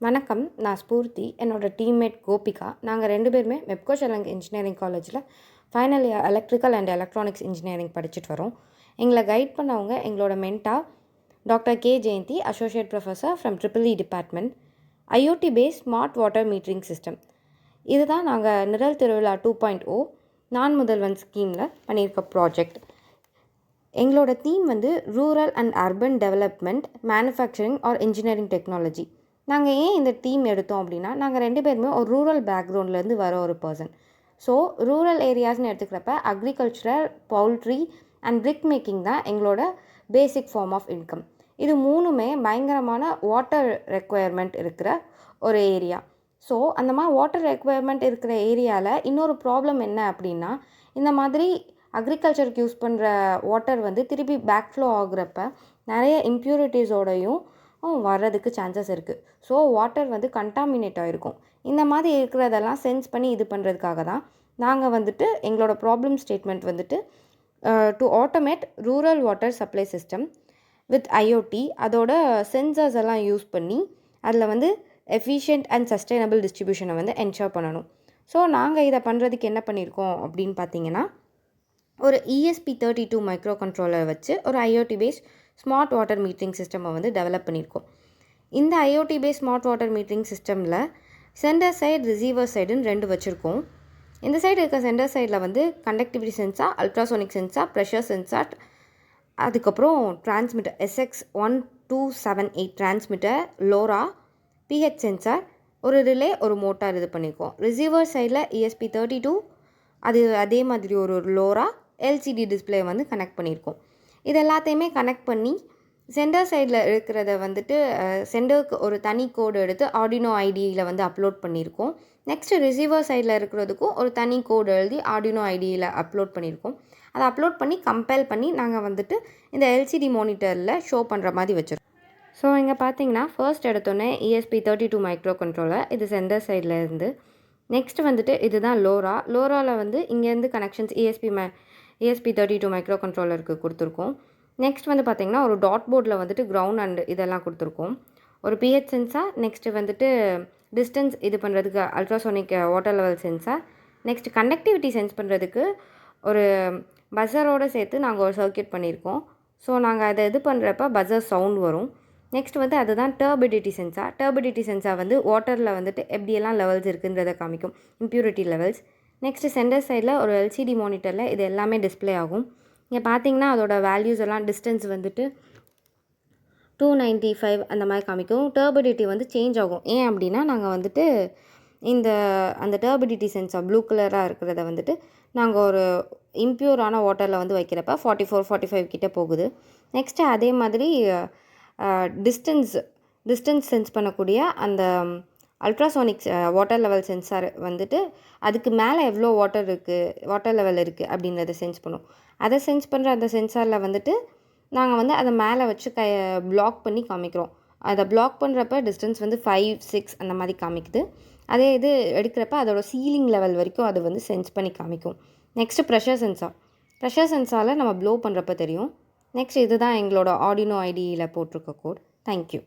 வணக்கம். நான் ஸ்பூர்த்தி. என்னோட டீம்மேட் கோபிகா. நாங்கள் 2 பேருமே மெப்கோ ஷெல்லங் இன்ஜினியரிங் காலேஜில் final year electrical and electronics engineering படிச்சுட்டு வரோம். எங்களை கைட் பண்ணவங்க எங்களோட mentor doctor K Jayanthi, associate professor from triple E department. IOT based smart water metering system. இதுதான் நாங்கள் நிரல் திருவிழா 2.0 நான் முதல்வன் ஸ்கீமில் பண்ணியிருக்க ப்ராஜெக்ட். எங்களோட theme rural and urban development, manufacturing R engineering technology. நாங்கள் ஏன் இந்த தீம் எடுத்தோம் அப்படின்னா, நாங்கள் 2 பேருமே ஒரு ரூரல் பேக்ரவுண்ட்லேருந்து வர ஒரு பர்சன். ஸோ ரூரல் ஏரியாஸ்னு எடுத்துக்கிறப்ப agricultural, poultry and brick making தான் எங்களோட பேசிக் ஃபார்ம் ஆஃப் இன்கம். இது 3மே பயங்கரமான வாட்டர் ரெக்குயர்மெண்ட் இருக்கிற ஒரு ஏரியா. ஸோ அந்த மாதிரி வாட்டர் ரெக்குயர்மெண்ட் இருக்கிற ஏரியாவில் இன்னொரு ப்ராப்ளம் என்ன அப்படின்னா, இந்த மாதிரி அக்ரிகல்ச்சருக்கு யூஸ் பண்ணுற வாட்டர் திருப்பி பேக்ஃப்ளோ ஆகுறப்ப நிறைய இம்ப்யூரிட்டிஸோடையும் வர்றதுக்கு சான்சஸ் இருக்குது. ஸோ வாட்டர் கண்டாமினேட் ஆகிருக்கும். இந்த மாதிரி இருக்கிறதெல்லாம் சென்ஸ் பண்ணி இது பண்ணுறதுக்காக தான் நாங்கள் எங்களோட problem statement to automate rural water supply system with IoT, அதோட சென்சர்ஸ் எல்லாம் யூஸ் பண்ணி அதில் எஃபிஷியன்ட் அண்ட் சஸ்டைனபிள் டிஸ்ட்ரிபியூஷனை என்ஷூர் பண்ணணும். ஸோ நாங்கள் இதை பண்ணுறதுக்கு என்ன பண்ணியிருக்கோம் அப்படின்னு பார்த்தீங்கன்னா, ஒரு ESP32 மைக்ரோ கண்ட்ரோலர் வச்சு ஒரு IoT based smart water metering சிஸ்டமை டெவலப் பண்ணியிருக்கோம். இந்த IoT based smart water metering சிஸ்டமில் சென்டர் சைடு, ரிசீவர் சைடுன்னு 2 வச்சுருக்கோம். இந்த சைடு இருக்க சென்டர் சைடில் conductivity sensor, ultrasonic sensor, pressure sensor, அதுக்கப்புறம் transmitter SX1278 transmitter, LoRa, pH sensor, ஒரு ரிலே, ஒரு மோட்டார் இது பண்ணியிருக்கோம். ரிசீவர் சைடில் ESP32, அது அதே மாதிரி ஒரு லோரா, LCD டிஸ்பிளே கனெக்ட் பண்ணியிருக்கோம். இது எல்லாத்தையுமே கனெக்ட் பண்ணி சென்டர் சைடில் இருக்கிறத சென்டருக்கு ஒரு தனி கோடு எடுத்து ஆர்டினோ ஐடியில் அப்லோட் பண்ணியிருக்கோம். நெக்ஸ்ட்டு ரிசீவர் சைடில் இருக்கிறதுக்கும் ஒரு தனி கோடு எழுதி ஆர்டினோ ஐடியில் அப்லோட் பண்ணியிருக்கோம். அதை அப்லோட் பண்ணி கம்பைல் பண்ணி நாங்கள் இந்த LCD மானிட்டரில் ஷோ பண்ணுற மாதிரி வச்சுருக்கோம். ஸோ இங்கே பார்த்தீங்கன்னா ஃபர்ஸ்ட் எடுத்தோன்னே ESP32 மைக்ரோ கண்ட்ரோலர், இது சென்டர் சைடில் இருந்து. நெக்ஸ்ட் இதுதான் லோரா. லோராவில் இங்கேருந்து கனெக்ஷன்ஸ் ESP32 மைக்ரோ கண்ட்ரோலருக்கு கொடுத்துருக்கோம். நெக்ஸ்ட் பார்த்திங்கன்னா ஒரு டாட் போர்டில் கிரவுண்ட் அண்ட் இதெல்லாம் கொடுத்துருக்கோம். ஒரு பிஹெச் சென்சார், நெக்ஸ்ட்டு டிஸ்டன்ஸ் இது பண்ணுறதுக்கு ultrasonic water level sensor, next conductivity sense பண்ணுறதுக்கு ஒரு பஸரோடு சேர்த்து நாங்கள் ஒரு சர்க்யூட் பண்ணியிருக்கோம். ஸோ நாங்கள் அதை இது பண்ணுறப்ப பஸர் சவுண்ட் வரும். நெக்ஸ்ட் அதுதான் டர்பிடிட்டி சென்சார். டர்பிடிட்டி சென்சார் வாட்டரில் எப்படியெல்லாம் லெவல்ஸ் இருக்குன்றதை காமிக்கும், இம்ப்யூரிட்டி லெவல்ஸ். நெக்ஸ்ட்டு சென்டர் சைடில் ஒரு LCD மானிட்டரில் இது எல்லாமே டிஸ்பிளே ஆகும். இங்கே பார்த்தீங்கன்னா அதோட வேல்யூஸ் எல்லாம் டிஸ்டன்ஸ் 295 அந்த மாதிரி காமிக்கும். டர்பிடிட்டி சேஞ்ச் ஆகும். ஏன் அப்படின்னா நாங்கள் அந்த டர்பிடிட்டி சென்சார் ப்ளூ கலராக இருக்கிறத நாங்கள் ஒரு இம்ப்யூரான வாட்டரில் வைக்கிறப்ப 44, 45 கிட்டே போகுது. நெக்ஸ்ட்டு அதே மாதிரி டிஸ்டன்ஸ் சென்ஸ் பண்ணக்கூடிய அந்த அல்ட்ராசோனிக் வாட்டர் லெவல் சென்சார் அதுக்கு மேலே எவ்வளோ வாட்டர் லெவல் இருக்குது அப்படின்றத சென்ஸ் பண்ணும். அதை சென்ஸ் பண்ணுற அந்த சென்சாரில் நாங்கள் அதை மேலே வச்சு பிளாக் பண்ணி காமிக்கிறோம். அதை பிளாக் பண்ணுறப்ப டிஸ்டன்ஸ் 5, 6 அந்த மாதிரி காமிக்குது. அதே இது எடுக்கிறப்ப அதோட சீலிங் லெவல் வரைக்கும் அது சென்ஸ் பண்ணி காமிக்கும். நெக்ஸ்ட்டு ப்ரெஷர் சென்சாரில் நம்ம ப்ளோ பண்ணுறப்ப தெரியும். நெக்ஸ்ட் இதுதான் எங்களோட ஆர்டினோ ஐடியில் போட்டிருக்க கோட். தேங்க்யூ.